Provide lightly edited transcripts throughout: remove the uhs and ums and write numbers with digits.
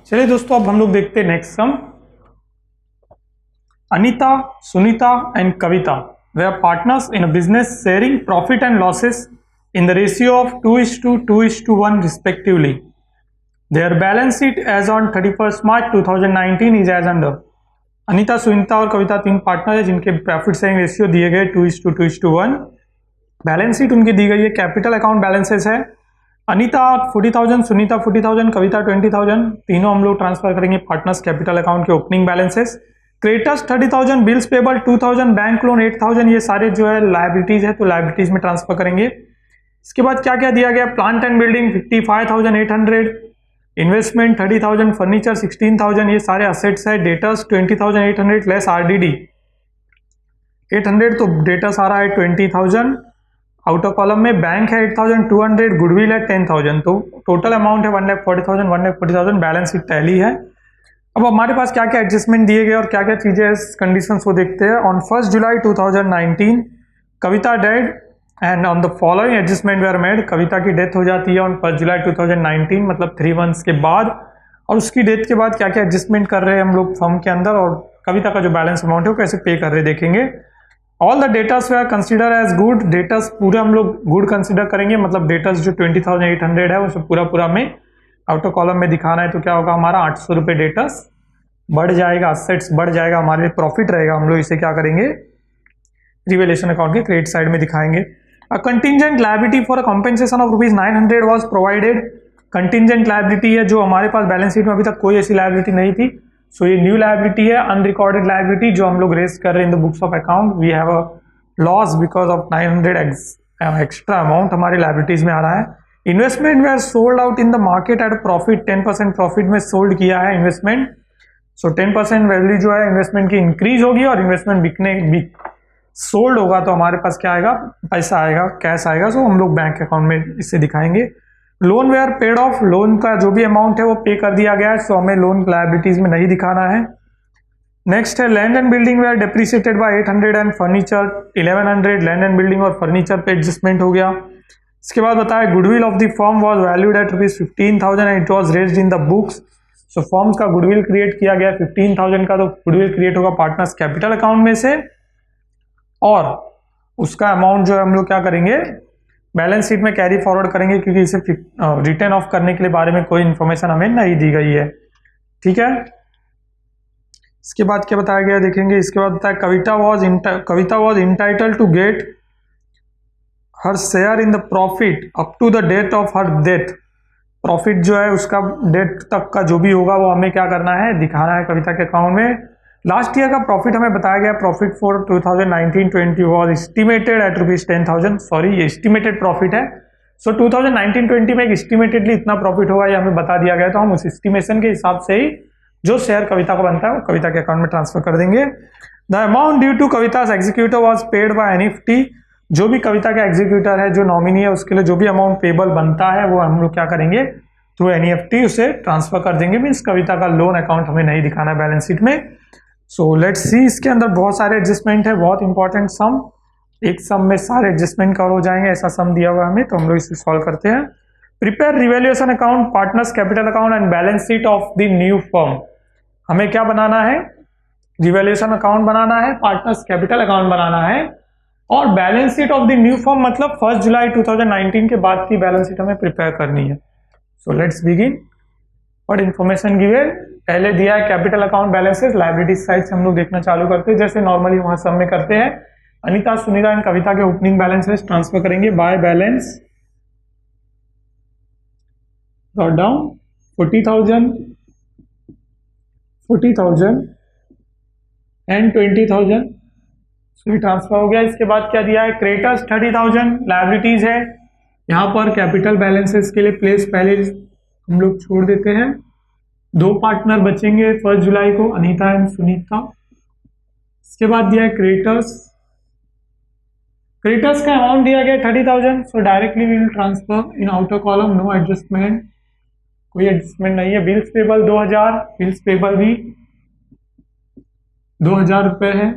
चलिए दोस्तों, अब हम लोग देखते हैं next sum. Anita, Sunita and Kavita they are partners in a business sharing profit and losses in the ratio of 2:1 respectively. Their balance sheet as on 31 March 2019 is as under. Anita, Sunita और कविता तीन पार्टनर है जिनके प्रॉफिट शेयरिंग रेशियो दिए गए 2:1। Balance sheet उनकी दी गई है, capital account balances है। अनीता 40,000, सुनीता 40,000, कविता 20,000, तीनों हम लोग ट्रांसफर करेंगे पार्टनर्स कैपिटल अकाउंट के opening balances. Creditors 30,000, bills payable 2,000, bank loan 8,000, ये सारे जो है लायबिलिटीज है तो लायबिलिटीज में ट्रांसफर करेंगे। इसके बाद क्या क्या दिया गया, plant and building 55,800, investment 30,000, furniture 16,000, ये सारे असेट्स है। डेटर्स 20,800 लेस आरडीडी 800, तो डेटर्स आ रहा है 20,000। आउटर कॉलम में बैंक है 8,200, गुडविल है 10,000, तो टोटल अमाउंट है 1,40,000, 1,40,000। बैलेंस शीट टैली है। अब हमारे पास क्या क्या एडजस्टमेंट दिए गए और क्या क्या चीजें कंडीशंस को देखते हैं। On 1 July 2019 Kavita dead and on the following adjustment were made. Kavita की डेथ हो जाती है ऑन 1 जुलाई 2019, मतलब 3 मंथ्स के बाद। और उसकी डेथ के बाद क्या क्या एडजस्टमेंट कर रहे हैं हम लोग फर्म के अंदर, और कविता का जो बैलेंस अमाउंट है वो कैसे पे कर रहे देखेंगे। All the debtors they are consider as good. Debtors पूरे हम लोग गुड कंसिडर करेंगे, मतलब डेटर्स जो 20,800 है उसे पूरा में आउटर कॉलम में दिखाना है। तो क्या होगा, हमारा 800 रुपये डेटर्स बढ़ जाएगा, असेट्स बढ़ जाएगा, हमारे लिए प्रॉफिट रहेगा। हम लोग इसे क्या करेंगे, रिवेलेशन अकाउंट के क्रेडिट साइड में दिखाएंगे। A contingent liability for a compensation of ₹900 was provided. Contingent liability है जो हमारे पास बैलेंस शीट में अभी तक कोई ऐसी लायबिलिटी नहीं थी, सो ये न्यू लायबिलिटी है, अनरिकॉर्डेड लायबिलिटी जो हम लोग रेज कर रहे हैं in the books of account. We have a loss because of 900 extra amount हमारे लायबिलिटीज में आ रहा है। Investment they are sold out in the market at profit, 10% profit में सोल्ड किया है इन्वेस्टमेंट। सो 10% वैल्यू जो है इन्वेस्टमेंट की इंक्रीज होगी और इन्वेस्टमेंट सोल्ड होगा तो हमारे पास क्या आएगा, पैसा आएगा, कैश आएगा। सो हम लोग बैंक अकाउंट में इससे दिखाएंगे। Loan they are paid off, loan का जो भी अमाउंट है वो पे कर दिया गया है, सो हमें लोन लायबिलिटीज में नहीं दिखाना है। नेक्स्ट है land and building they are depreciated by 800 and furniture 1100। Land and building और फर्नीचर पे एडजस्टमेंट हो गया। इसके बाद बताया goodwill of the firm was valued at ₹15,000 and it was raised in the books. So firms का goodwill create किया गया 15,000 का, तो गुडविल क्रिएट होगा पार्टनर्स कैपिटल अकाउंट में से, और उसका अमाउंट जो है हम लोग क्या करेंगे, बैलेंस शीट में कैरी फॉरवर्ड करेंगे, क्योंकि इसे रिटर्न ऑफ करने के लिए बारे में कोई इन्फॉर्मेशन हमें नहीं दी गई है। ठीक है, इसके बाद क्या बताया गया देखेंगे। इसके बाद बताया Kavita was entitled to get her share in the profit up to the date of her death. Profit जो है उसका डेट तक का जो भी होगा वो हमें क्या करना है, दिखाना है कविता के अकाउंट में। लास्ट ईयर का प्रॉफिट हमें बताया गया, profit for 2019-20 was estimated at ₹10,000। Sorry, ये एस्टिमेटेड प्रॉफिट है। सो 2019-20 में एक एस्टिमेटेडली इतना प्रॉफिट होगा ये हमें बता दिया गया, तो हम उस एस्टिमेशन के हिसाब से ही जो शेयर कविता को बनता है वो कविता के अकाउंट में ट्रांसफर कर देंगे। द अमाउंट ड्यू टू कविता's executor was paid by NEFT. जो भी कविता का एग्जीक्यूटर है, जो नॉमिनी है, उसके लिए जो भी अमाउंट पेबल बनता है वो हम लोग क्या करेंगे, थ्रू एनईएफटी उसे ट्रांसफर कर देंगे। मीन्स कविता का लोन अकाउंट हमें नहीं दिखाना है बैलेंस शीट में। सो लेट्स सी, इसके अंदर बहुत सारे एडजस्टमेंट है, बहुत इंपॉर्टेंट सम। एक सम में सारे एडजस्टमेंट कवर हो जाएंगे, ऐसा सम दिया हुआ हमें, तो हम लोग इसे सॉल्व करते हैं। Prepare revaluation account, partners capital account and balance sheet of the new firm. हमें क्या बनाना है, रिवैल्यूएशन अकाउंट बनाना है, पार्टनर्स कैपिटल अकाउंट बनाना है, और balance sheet of the new firm मतलब 1 जुलाई 2019 के बाद की बैलेंस शीट हमें प्रिपेयर करनी है। So let's begin. और इन्फॉर्मेशन गिवन पहले दिया है, capital account balances liabilities side से हम लोग देखना चालू करते हैं, जैसे नॉर्मली वहां सब में करते हैं। अनीता, सुनीता एंड कविता के ओपनिंग बैलेंसेस ट्रांसफर करेंगे by balance. Down 40,000 and 20,000 transfer हो गया। इसके बाद क्या दिया है, क्रेडिटर्स 30,000 लायबिलिटीज है। यहाँ पर कैपिटल बैलेंसेस के लिए प्लेस पहले हम लोग छोड़ देते हैं। 2 पार्टनर बचेंगे 1 जुलाई को, अनीता एंड सुनीता। इसके बाद दिया है क्रेडिटर्स का अमाउंट दिया गया 30,000। So directly we will transfer in outer column, no adjustment, कोई एडजस्टमेंट नहीं है। बिल्स पेबल 2,000, बिल्स पेबल भी 2,000 रुपए है।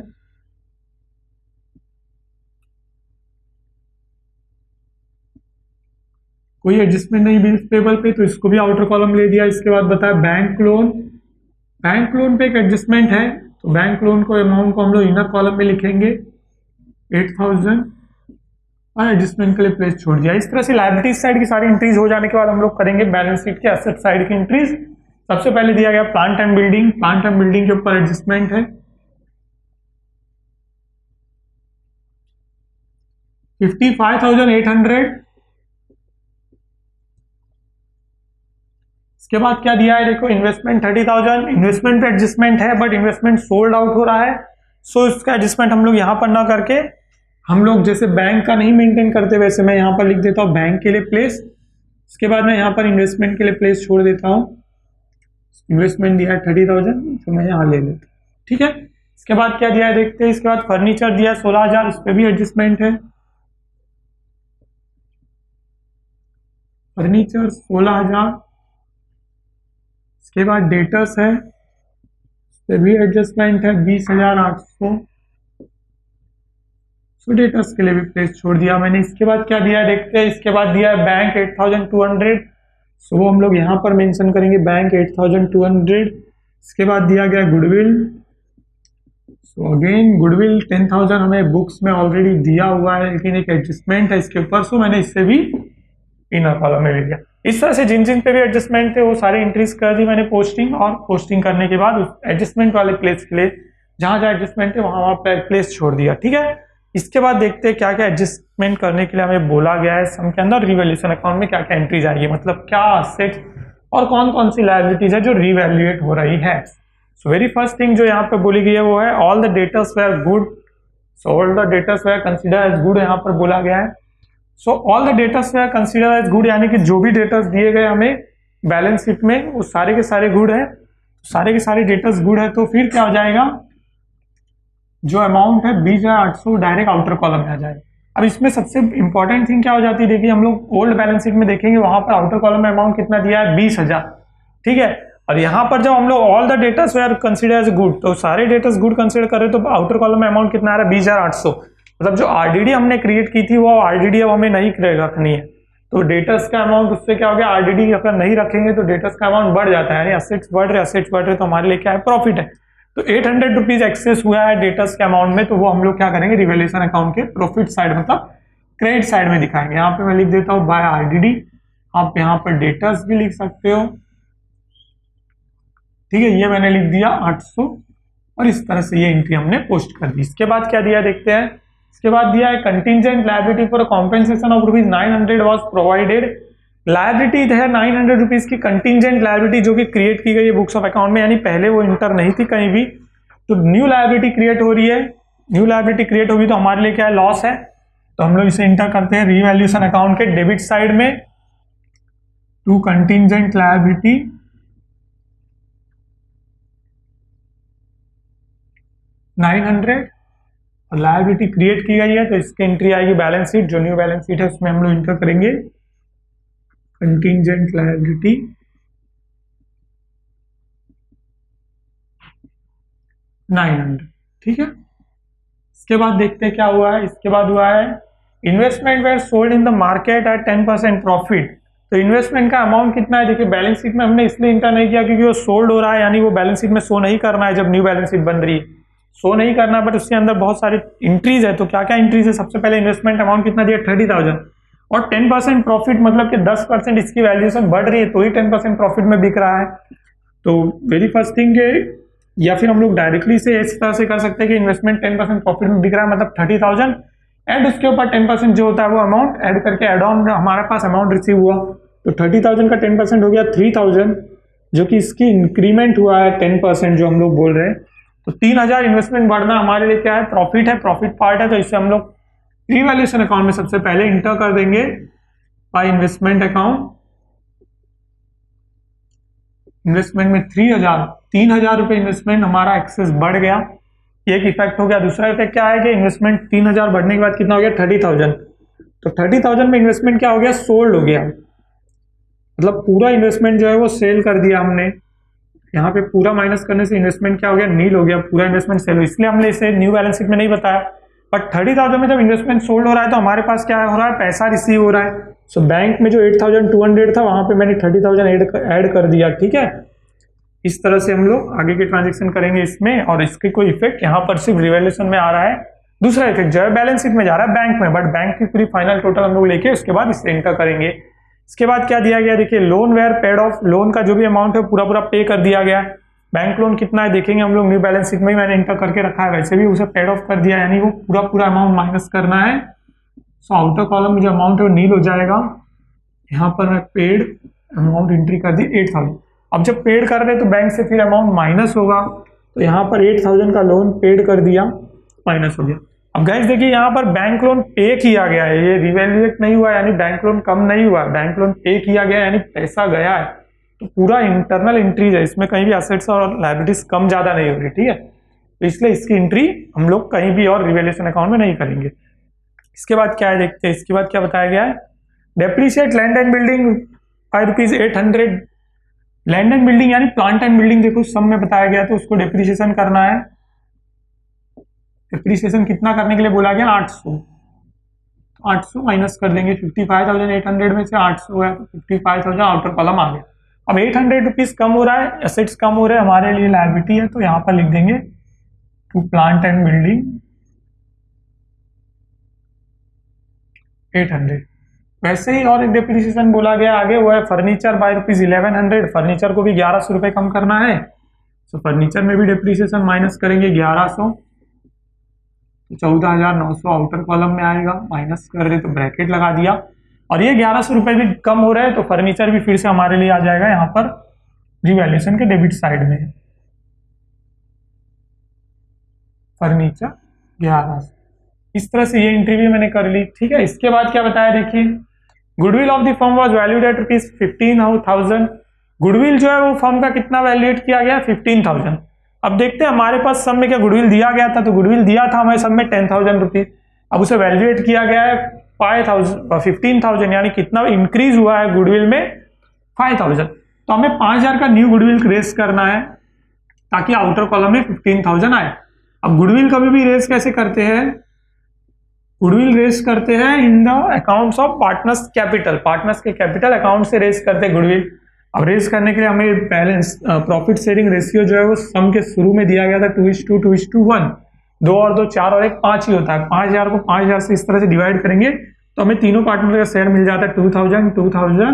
कोई एडजस्टमेंट नहीं बिल्स पेबल पे, तो इसको भी आउटर कॉलम ले दिया। इसके बाद बताया बैंक लोन, बैंक लोन पे एक एडजस्टमेंट है, तो बैंक लोन को अमाउंट को हम लोग इनर कॉलम में लिखेंगे 8000 और एडजस्टमेंट के लिए प्लेस छोड़ दिया। इस तरह से लायबिलिटीज साइड की सारी इंट्रीज हो जाने के बाद हम लोग करेंगे बैलेंस शीट के एसेट साइड की इंट्रीज। सबसे पहले दिया गया plant and building, plant and building के ऊपर एडजस्टमेंट है 55,800। इसके बाद क्या दिया है देखो, इन्वेस्टमेंट 30,000, इन्वेस्टमेंट पे एडजस्टमेंट है बट इन्वेस्टमेंट सोल्ड आउट हो रहा है, सो इसका एडजस्टमेंट हम लोग यहाँ पर ना करके हम लोग जैसे बैंक का नहीं मेंटेन करते वैसे मैं यहाँ पर लिख देता हूँ बैंक के लिए प्लेस। इसके बाद मैं यहाँ पर इन्वेस्टमेंट के लिए प्लेस छोड़ देता हूँ, इन्वेस्टमेंट दिया है 30,000, तो मैं यहाँ ले लेता हूँ, ठीक है। इसके बाद क्या दिया है देखते हैं। इसके बाद फर्नीचर दिया 16,000, इस पर भी एडजस्टमेंट है, फर्नीचर 16,000। इसके बाद डेटर्स है, इस पर भी एडजस्टमेंट है 20,800, सो डेटर्स के लिए भी प्लेस छोड़ दिया मैंने। इसके बाद क्या दिया है देखते हैं। इसके बाद दिया है बैंक 8,200, सो वो हम लोग यहाँ पर मेंशन करेंगे बैंक 8,200। इसके बाद दिया गया गुडविल, सो अगेन गुडविल 10,000 हमें बुक्स में ऑलरेडी दिया हुआ है लेकिन एक एडजस्टमेंट है इसके ऊपर, सो मैंने इससे भी इनर कॉलम में ले लिया। इस तरह से जिन जिन पे भी एडजस्टमेंट थे वो सारे इंक्रीज कर दी मैंने पोस्टिंग, और पोस्टिंग करने के बाद उस एडजस्टमेंट वाले प्लेस के लिए जहां जहां एडजस्टमेंट है वहां वहां प्लेस छोड़ दिया, ठीक है। इसके बाद देखते हैं क्या क्या एडजस्टमेंट करने के लिए हमें बोला गया है सम के अंदर। रिवैल्यूएशन अकाउंट में क्या क्या एंट्रीज आएगी, मतलब क्या असेट्स और कौन कौन सी लायबिलिटीज है जो रिवैल्यूएट हो रही है। सो वेरी फर्स्ट थिंग जो यहाँ पे बोली गई है वो है all the debtors were good, so all the debtors were consider as good यहाँ पर बोला गया है। So all the debtors were consider as good, यानी कि जो भी डेटर्स दिए गए हमें बैलेंस शीट में वो सारे के सारे गुड है, सारे के सारे डेटर्स गुड है। तो फिर क्या हो जाएगा, जो अमाउंट है 20,800 डायरेक्ट आउटर कॉलम में आ जाएगा। अब इसमें सबसे इंपॉर्टेंट थिंग क्या हो जाती है, देखिए हम लोग ओल्ड बैलेंस शीट में देखेंगे वहां पर आउटर कॉलम में अमाउंट कितना दिया है 20,000, ठीक है। और यहाँ पर जब हम लोग all the debtors were consider as good, तो सारे डेटर्स गुड कंसिडर कर रहे तो आउटर कॉलम में अमाउंट कितना आ रहा है 20,800, मतलब जो आरडीडी हमने क्रिएट की थी वो आरडीडी अब हमें नहीं रखनी है, तो डेटर्स का अमाउंट उससे क्या हो गया, आरडीडी अगर नहीं रखेंगे तो डेटर्स का अमाउंट बढ़ जाता है, यानी असेट्स बढ़ रहे तो हमारे लिए क्या है, प्रॉफिट है। तो 800 रुपीज एक्सेस हुआ है डेटर्स के अमाउंट में, तो वो हम लोग क्या करेंगे रिवैल्यूएशन अकाउंट के प्रॉफिट साइड मतलब क्रेडिट साइड में दिखाएंगे। यहाँ पे मैं लिख देता हूँ बाय आरडीडी, आप यहाँ पर डेटर्स भी लिख सकते हो, ठीक है। ये मैंने लिख दिया 800 और इस तरह से ये एंट्री हमने पोस्ट कर दी। इसके बाद क्या दिया देखते हैं। इसके बाद दिया है contingent liability for compensation of ₹900 was provided. Liability है 900 रुपीज की कंटिजेंट लायबिलिटी जो कि क्रिएट की गई है बुक्स ऑफ अकाउंट में, यानी पहले वो इंटर नहीं थी कहीं भी, तो न्यू लायबिलिटी क्रिएट हो रही है। न्यू लायबिलिटी क्रिएट होगी तो हमारे लिए क्या है, लॉस है, तो हम लोग इसे इंटर करते हैं रीवैल्यूएशन अकाउंट के डेबिट साइड में टू कंटिजेंट लायबिलिटी 900, और लायबिलिटी क्रिएट की गई है तो इसकी एंट्री आएगी बैलेंस शीट, जो न्यू बैलेंस शीट है उसमें हम लोग इंटर करेंगे कंटिजेंट लायबिलिटी 900, ठीक है। इसके बाद देखते हैं क्या हुआ है। इसके बाद हुआ है investment were sold in the market at 10% profit. तो इन्वेस्टमेंट का अमाउंट कितना है, देखिए बैलेंस शीट में हमने इसलिए इंटर नहीं किया क्योंकि वो सोल्ड हो रहा है, यानी वो बैलेंस शीट में शो नहीं करना है, जब न्यू बैलेंस शीट बन रही है शो नहीं करना, बट उसके अंदर बहुत सारे इंट्रीज है। तो क्या क्या इंट्रीज है, सबसे पहले इन्वेस्टमेंट अमाउंट कितना दिया 30,000, और 10% प्रॉफिट मतलब कि 10% इसकी वैल्यूएशन बढ़ रही है तो ही 10% प्रॉफिट में बिक रहा है। तो वेरी फर्स्ट थिंग है, या फिर हम लोग डायरेक्टली से इस तरह से कर सकते हैं कि इन्वेस्टमेंट 10% प्रॉफिट में बिक रहा है मतलब 30,000 एंड उसके ऊपर 10% जो होता है वो अमाउंट ऐड करके एड ऑन हमारे पास अमाउंट रिसीव हुआ, तो 30,000 का 10% हो गया 3,000, जो कि इसकी इंक्रीमेंट हुआ है 10% जो हम लोग बोल रहे हैं। तो 3,000 इन्वेस्टमेंट बढ़ना हमारे लिए क्या है, प्रॉफिट है, प्रॉफिट पार्ट है, तो इसे हम लोग रिवैल्यूएशन अकाउंट में सबसे पहले इंटर कर देंगे बाय इन्वेस्टमेंट अकाउंट। इन्वेस्टमेंट में 3,000 रुपए इन्वेस्टमेंट हमारा एक्सेस बढ़ गया, एक इफेक्ट हो गया। दूसरा इफेक्ट क्या है कि इन्वेस्टमेंट 3,000 बढ़ने के बाद कितना हो गया 30,000, तो 30,000 में इन्वेस्टमेंट क्या हो गया, सोल्ड हो गया, मतलब पूरा इन्वेस्टमेंट जो है वो सेल कर दिया हमने। यहाँ पे पूरा माइनस करने से इन्वेस्टमेंट क्या हो गया, नील हो गया, पूरा इन्वेस्टमेंट सेल हो, इसलिए हमने इसे न्यू बैलेंस शीट में नहीं बताया। बट 30,000 में जब इन्वेस्टमेंट सोल्ड हो रहा है तो हमारे पास क्या हो रहा है, पैसा रिसीव हो रहा है। सो बैंक में जो 8,200 था वहां पे मैंने 30,000 ऐड कर दिया, ठीक है। इस तरह से हम लोग आगे के ट्रांजेक्शन करेंगे इसमें, और इसके कोई इफेक्ट यहाँ पर सिर्फ रिवैल्यूएशन में आ रहा है। दूसरा इफेक्ट जो है बैलेंस शीट में जा रहा है बैंक में, बट बैंक की पूरी फाइनल टोटल हम लोग लेके उसके बाद इसे एंटर करेंगे। इसके बाद क्या दिया गया, देखिए loan were paid off, loan का जो भी अमाउंट है पूरा पूरा पे कर दिया गया है। बैंक लोन कितना है देखेंगे हम लोग, न्यू बैलेंस शीट में ही मैंने एंटर करके रखा है, वैसे भी उसे पेड ऑफ कर दिया, यानी वो पूरा पूरा अमाउंट माइनस करना है। सो आउटर कॉलम में जो अमाउंट है वो नील हो जाएगा। यहाँ पर मैं पेड अमाउंट एंट्री कर दी 8,000। अब जब पेड कर रहे तो बैंक से फिर अमाउंट माइनस होगा, तो यहाँ पर 8,000 का लोन पेड कर दिया, माइनस हो गया। अब गाइस देखिए यहाँ पर बैंक लोन पे किया गया है, ये रिवैल्यूएट नहीं हुआ, यानी बैंक लोन कम नहीं हुआ, बैंक लोन पे किया गया यानी पैसा गया है। तो पूरा इंटरनल एंट्रीज है, इसमें कहीं भी असेट्स और लायबिलिटीज कम ज्यादा नहीं हो रही, ठीक है। तो इसलिए इसकी एंट्री हम लोग कहीं भी और रिवैल्यूएशन अकाउंट में नहीं करेंगे। इसके बाद क्या है देखते हैं, इसके बाद क्या बताया गया है, depreciate land and building ₹800। Land and building यानी प्लांट एंड बिल्डिंग, देखो सम में बताया गया तो उसको डेप्रिसिएशन करना है। डेप्रिसिएशन कितना करने के लिए बोला गया, 800। 800 माइनस कर देंगे, 55,800 में से 800 है तो 55,000 आउटर कॉलम आ गया। अब 800 रुपीज कम हो रहा है, एसेट्स कम हो रहे हैं, हमारे लिए लायबिलिटी है, तो यहाँ पर लिख देंगे टू प्लांट एंड बिल्डिंग 800। वैसे ही और एक डेप्रिसिएशन बोला गया आगे, वो है फर्नीचर बाय ₹1100। फर्नीचर को भी 1100 रुपए कम करना है, तो फर्नीचर में भी डेप्रिसिएशन माइनस करेंगे 1100, तो 14,900 आउटर कॉलम में आएगा। माइनस कर रहे तो ब्रैकेट लगा दिया, और ये 1100 रुपए भी कम हो रहे हैं तो फर्नीचर भी फिर से हमारे लिए आ जाएगा यहाँ पर रिवैल्यूएशन के डेबिट साइड में। फर्नीचर 1100, इस तरह से ये एंट्री भी मैंने कर ली, ठीक है। इसके बाद क्या बताया देखिए, goodwill of the firm was valued at ₹15,000। Goodwill जो है वो फर्म का कितना वैल्यूएट किया गया, 15,000। अब देखते हैं हमारे पास सब में क्या गुडविल दिया गया था, तो गुडविल दिया था हमारे सब में 10,000 रुपीज। अब उसे वैल्यूएट किया गया है 15,000, यानी कितना इंक्रीज हुआ है गुडविल में, 5,000। तो हमें 5,000 का न्यू गुडविल रेस करना है ताकि आउटर कॉलम में 15,000 आए। अब गुडविल कभी भी रेस कैसे करते हैं, गुडविल रेस करते हैं in the accounts of partners capital, partners के कैपिटल अकाउंट से रेस करते हैं गुडविल। अब रेस करने के लिए हमें बैलेंस प्रॉफिट शेयरिंग रेशियो जो है वो सम के शुरू में दिया गया था 2:2:1, 2 और 2 4 और 1 5 ही होता है। 5,000 को 5,000 से इस तरह से डिवाइड करेंगे तो हमें तीनों पार्टनर का शेयर मिल जाता है 2,000, 2,000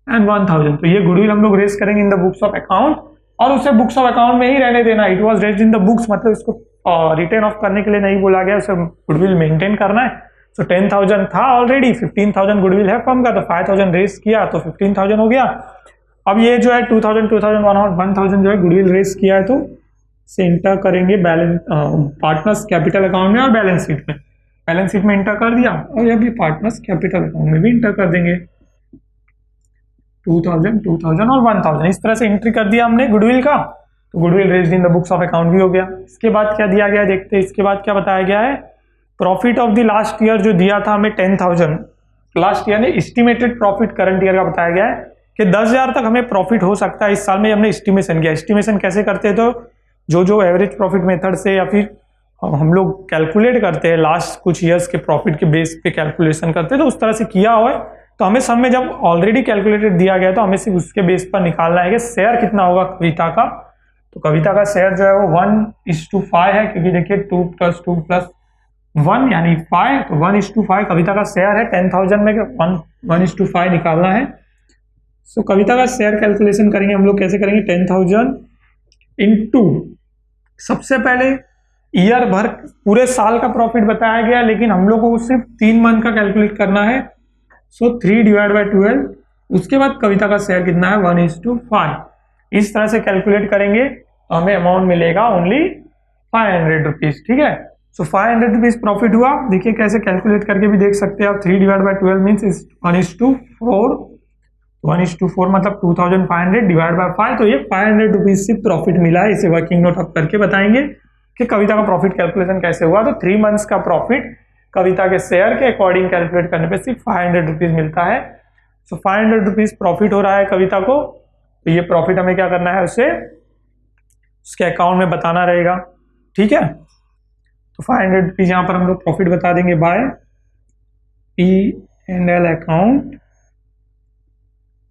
एंड 1,000। तो ये गुडविल हम लोग रेस करेंगे इन द बुक्स ऑफ अकाउंट, और उसे बुक्स ऑफ अकाउंट में ही रहने देना। It was raised in the books, मतलब इसको रिटर्न ऑफ करने के लिए नहीं बोला गया, उसे गुडविल मेंटेन करना है। सो 10,000 था ऑलरेडी, 15,000 गुडविल है फर्म का, तो 5,000 रेस किया तो 15,000 हो गया। अब ये जो है 2,000, 2,000, 1,000 जो है गुडविल रेस किया है, तो से इंटर करेंगे बैलेंस पार्टनर्स कैपिटल अकाउंट में और बैलेंस शीट में। बैलेंस शीट में इंटर कर दिया, और ये भी पार्टनर्स कैपिटल अकाउंट में भी इंटर कर देंगे 2,000, 2,000 और 1,000। इस तरह से एंट्री कर दिया हमने गुडविल का, तो goodwill raised in the books of account भी हो गया। इसके बाद क्या दिया गया देखते हैं, इसके बाद क्या बताया गया है, profit of the last year जो दिया था हमें 10,000, लास्ट ईयर ने एस्टिमेटेड प्रॉफिट करंट ईयर का बताया गया है कि 10,000 तक हमें प्रॉफिट हो सकता है इस साल में। हमने एस्टिमेशन किया, एस्टिमेशन कैसे करते हैं, तो जो एवरेज प्रॉफिट मेथड से या फिर हम लोग कैलकुलेट करते हैं, लास्ट कुछ ईयर्स के प्रॉफिट के बेस पे कैलकुलेशन करते हैं, तो उस तरह से किया हुआ है। तो हमें सब में जब ऑलरेडी कैलकुलेटेड दिया गया तो हमें सिर्फ उसके बेस पर निकालना है कि शेयर कितना होगा कविता का। तो कविता का शेयर जो है वो 1:5 है, क्योंकि देखिए 2 + 2 + 1 यानी 5, तो 1:5 कविता का शेयर है। 10,000 में 1:5 निकालना है। सो कविता का शेयर कैलकुलेशन करेंगे हम लोग, कैसे करेंगे, 10,000 इंटू, सबसे पहले ईयर भर पूरे साल का प्रॉफिट बताया गया, लेकिन हम लोग को सिर्फ 3 मंथ का कैलकुलेट करना है। सो 3/12, उसके बाद कविता का शेयर कितना है, 1:5। इस तरह से कैलकुलेट करेंगे तो हमें अमाउंट मिलेगा ओनली 500 रुपीज, ठीक है। सो 500 रुपीज प्रॉफिट हुआ। देखिए कैसे कैलकुलेट करके भी देख सकते हैं आप, 3/12 मीन्स 1:4, 1:4 मतलब 2,500 डिवाइड बाय 5, तो ये 500 रुपीज से प्रॉफिट मिला है। इसे वर्किंग नोट अप करके बताएंगे कि कविता का प्रॉफिट कैलकुलेशन कैसे हुआ। तो 3 मंथ्स का प्रॉफिट कविता के शेयर के अकॉर्डिंग कैलकुलेट करने पे सिर्फ 500 रुपीज मिलता है। सो 500 रुपीज प्रॉफिट हो रहा है कविता को, तो ये प्रॉफिट हमें क्या करना है, उसे उसके अकाउंट में बताना रहेगा, ठीक है। तो 500 रुपीज यहाँ पर हम लोग प्रॉफिट बता देंगे बाय P&L अकाउंट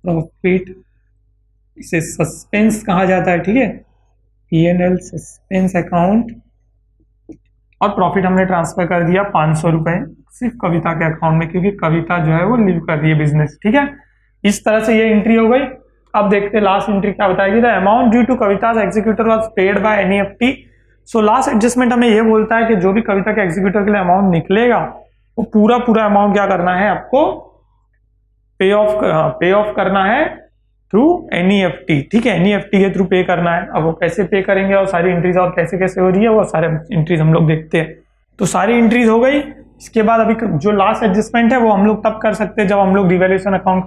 प्रॉफिट। इसे सस्पेंस कहा जाता है, ठीक है, P&L सस्पेंस अकाउंट। और प्रॉफिट हमने ट्रांसफर कर दिया 500 रुपए सिर्फ कविता के अकाउंट में, क्योंकि कविता जो है वो लीव कर रही है बिजनेस, ठीक है। इस तरह से ये एंट्री हो गई। अब देखते हैं लास्ट एंट्री क्या बताएगी। The amount due to Kavita's executor was paid by NEFT। So last adjustment हमें ये बोलता है कि जो भी कविता के एग्जीक्यूटर के लिए अमाउंट निकलेगा वो पूरा अमाउंट क्या करना है, आपको पे ऑफ करना है थ्रू NEFT, ठीक है, NEFT के थ्रू पे करना है। अब वो कैसे पे करेंगे और सारी एंट्रीज और कैसे कैसे हो रही है वो सारे एंट्रीज हम लोग देखते हैं। तो सारी एंट्रीज हो गई। इसके बाद अभी जो लास्ट एडजस्टमेंट है वो हम लोग तब कर सकते हैं जब हम लोग रिवैल्यूएशन अकाउंट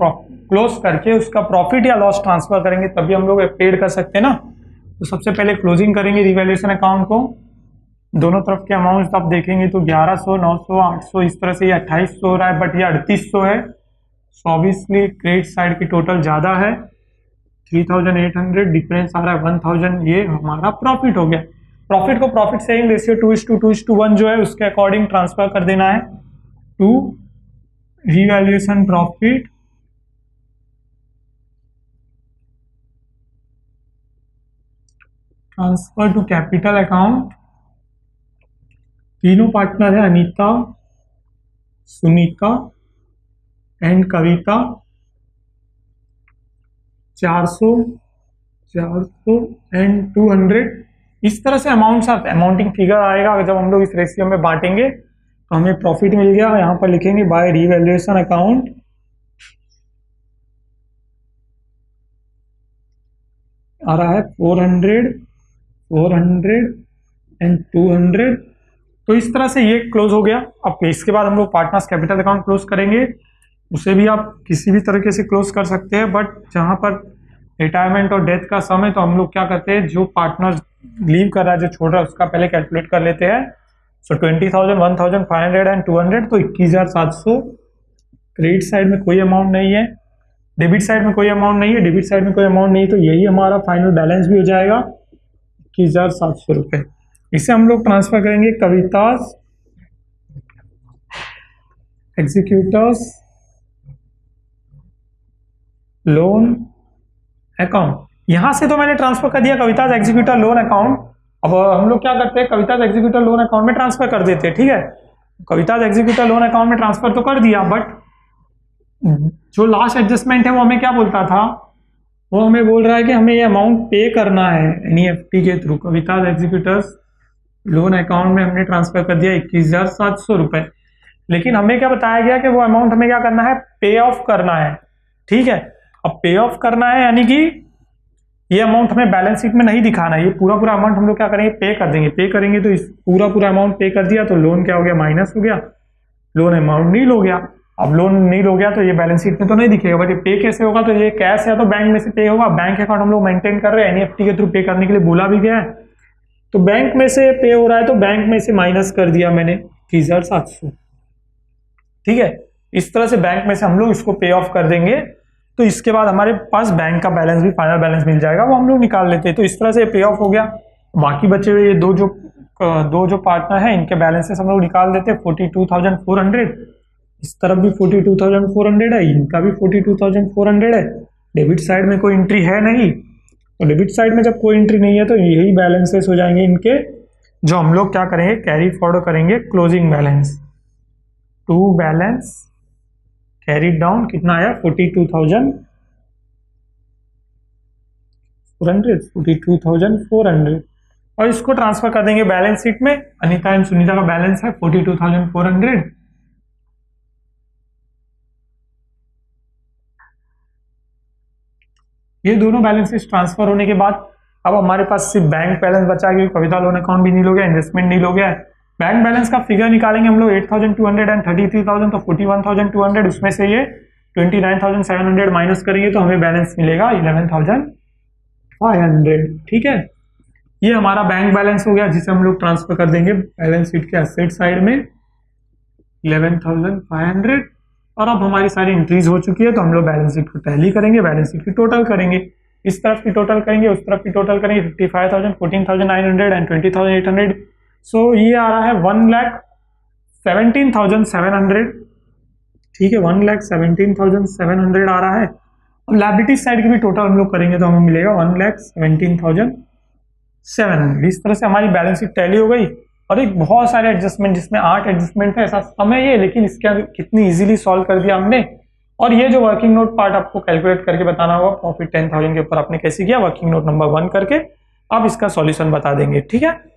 क्लोज करके उसका प्रॉफिट या लॉस ट्रांसफर करेंगे, तभी हम लोग पेड कर सकते हैं ना। तो सबसे पहले क्लोजिंग करेंगे रिवैल्यूएशन अकाउंट को, दोनों तरफ के अमाउंट आप देखेंगे तो 1100, 900, 800 इस तरह से ये 2800 हो रहा है, बट ये 3800 है। सो ऑब्वियसली क्रेडिट साइड की टोटल ज्यादा है, 3800 डिफरेंस आ रहा है 1000, ये हमारा प्रॉफिट हो गया। प्रॉफिट को प्रॉफिट शेयरिंग रेशियो 2:2:1 जो है उसके अकॉर्डिंग ट्रांसफर कर देना है to revaluation profit transfer to capital account. तीनों पार्टनर है अनीता, सुनीता एंड कविता। 400 एंड 200 इस तरह से अमाउंटिंग फिगर आएगा। जब हम लोग इस रेशियो में बांटेंगे तो हमें प्रॉफिट मिल गया। यहाँ पर लिखेंगे बाय रिवैल्यूएशन अकाउंट आ रहा है 400 एंड 200। तो इस तरह से ये क्लोज हो गया। अब इसके बाद हम लोग पार्टनर्स कैपिटल अकाउंट क्लोज करेंगे। उसे भी आप किसी भी तरीके से क्लोज कर सकते हैं, बट जहां पर रिटायरमेंट और डेथ का सम है तो हम लोग क्या करते हैं, जो पार्टनर लीव कर रहा है, जो छोड़ रहा है, उसका पहले कैलकुलेट कर लेते हैं। सो 20,000, 1,500 एंड 200 तो 21,700। क्रेडिट साइड में कोई अमाउंट नहीं है, डेबिट साइड में कोई अमाउंट नहीं है, डेबिट साइड में कोई अमाउंट नहीं है, तो यही हमारा फाइनल बैलेंस भी हो जाएगा 21,700 रुपये। इसे हम लोग ट्रांसफर करेंगे कवितास एग्जीक्यूटर्स लोन अकाउंट। यहां से तो मैंने ट्रांसफर कर दिया कविताज एग्जीक्यूटर लोन अकाउंट। अब हम लोग क्या करते हैं, कविताज एग्जीक्यूटर लोन अकाउंट में ट्रांसफर कर देते हैं, ठीक है। कविताज एग्जीक्यूटर लोन अकाउंट में ट्रांसफर तो कर दिया, बट जो लास्ट एडजस्टमेंट है वो हमें क्या बोलता था, वो हमें बोल रहा है कि हमें ये अमाउंट पे करना है NEFT के through. Kavita's executors loan account में हमने ट्रांसफर कर दिया 21,700 रुपए, लेकिन हमें क्या बताया गया कि वो अमाउंट हमें क्या करना है, पे ऑफ करना है, ठीक है। अब पे ऑफ करना है यानी कि ये अमाउंट हमें बैलेंस शीट में नहीं दिखाना है, ये पूरा अमाउंट हम लोग क्या करेंगे, पे कर देंगे। पे करेंगे तो इस पूरा अमाउंट पे कर दिया तो लोन क्या हो गया, माइनस हो गया, लोन अमाउंट नील हो गया। अब लोन नील हो गया तो ये बैलेंस शीट में तो नहीं दिखेगा, बट ये पे कैसे होगा, तो ये कैश या तो बैंक में से पे होगा। बैंक अकाउंट हम लोग मेंटेन कर रहे हैं, NEFT के थ्रू पे करने के लिए बोला भी गया है, तो बैंक में से पे हो रहा है तो बैंक में से माइनस कर दिया मैंने 21,700, ठीक है। इस तरह से बैंक में से हम लोग इसको पे ऑफ कर देंगे, तो इसके बाद हमारे पास बैंक का बैलेंस भी, फाइनल बैलेंस मिल जाएगा, वो हम लोग निकाल लेते हैं। तो इस तरह से पे ऑफ हो गया। बाकी बचे हुए ये दो जो पार्टनर हैं इनके बैलेंसेस हम लोग निकाल देते हैं। 42,400, इस तरफ भी 42,400 है, इनका भी 42,400 है। डेबिट साइड में कोई एंट्री है नहीं, तो डेबिट साइड में जब कोई एंट्री नहीं है तो यही बैलेंसेस हो जाएंगे इनके, जो हम लोग क्या करेंगे, कैरी फॉरवर्ड करेंगे closing balance to balance carry down. कितना आया, 42,400 और इसको ट्रांसफर कर देंगे बैलेंस शीट में। अनीता एंड सुनीता का बैलेंस है 42,400। ये दोनों बैलेंसेस ट्रांसफर होने के बाद अब हमारे पास सिर्फ बैंक बैलेंस बचा है, क्योंकि कविता लोन अकाउंट भी नील हो गया, इन्वेस्टमेंट नील हो गया है। बैंक बैलेंस का फिगर निकालेंगे हम लोग 8,200 एंड 33,000, तो 41,200, उसमें से ये 29,700 माइनस करेंगे तो हमें बैलेंस मिलेगा 11,500, ठीक है। ये हमारा बैंक बैलेंस हो गया, जिसे हम लोग ट्रांसफर कर देंगे बैलेंस शीट के एसेट साइड में 11,500। और अब हमारी सारी एंट्रीज हो चुकी है, तो हम लोग बैलेंस शीट को टैली करेंगे, बैलेंस शीट की टोटल करेंगे, इस तरफ की टोटल करेंगे, उस तरफ की टोटल करेंगे। 55,000, 14,900 एंड 20,800 सो ये आ रहा है 1,17,700, ठीक है, 1,17,700 आ रहा है। अब लायबिलिटी साइड की भी टोटल हम लोग करेंगे तो हमें मिलेगा 1,17,700। इस तरह से हमारी बैलेंस शीट टैली हो गई। और एक बहुत सारे एडजस्टमेंट, जिसमें 8 एडजस्टमेंट है, ऐसा समय ये, लेकिन इसके आगे कितनी इजीली सॉल्व कर दिया हमने। और ये जो वर्किंग नोट पार्ट आपको कैलकुलेट करके बताना होगा, प्रॉफिट 10,000 के ऊपर आपने कैसे किया, वर्किंग नोट नंबर 1 करके आप इसका सॉल्यूशन बता देंगे, ठीक है।